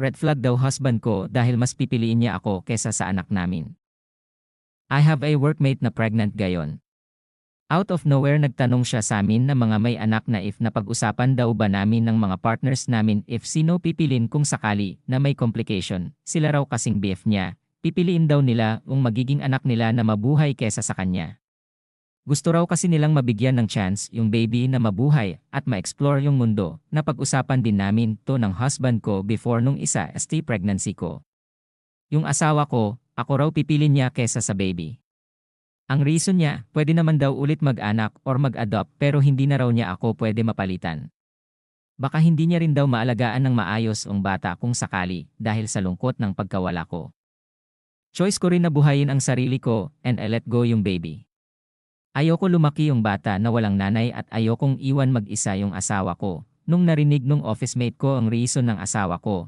Red flag daw husband ko dahil mas pipiliin niya ako kesa sa anak namin. I have a workmate na pregnant gayon. Out of nowhere nagtanong siya sa amin na mga may anak na if napag-usapan daw ba namin ng mga partners namin if sino pipilin kung sakali na may complication, sila raw kasing BF niya, pipiliin daw nila ang magiging anak nila na mabuhay kesa sa kanya. Gusto raw kasi nilang mabigyan ng chance yung baby na mabuhay at ma-explore yung mundo. Napag-usapan din namin to ng husband ko before nung isa ST pregnancy ko. Yung asawa ko, ako raw pipilin niya kesa sa baby. Ang reason niya, pwede naman daw ulit mag-anak or mag-adopt pero hindi na raw niya ako pwede mapalitan. Baka hindi niya rin daw maalagaan ng maayos ang bata kung sakali dahil sa lungkot ng pagkawala ko. Choice ko rin na buhayin ang sarili ko and I let go yung baby. Ayoko lumaki yung bata na walang nanay at ayokong iwan mag-isa yung asawa ko. Nung narinig nung office mate ko ang reason ng asawa ko,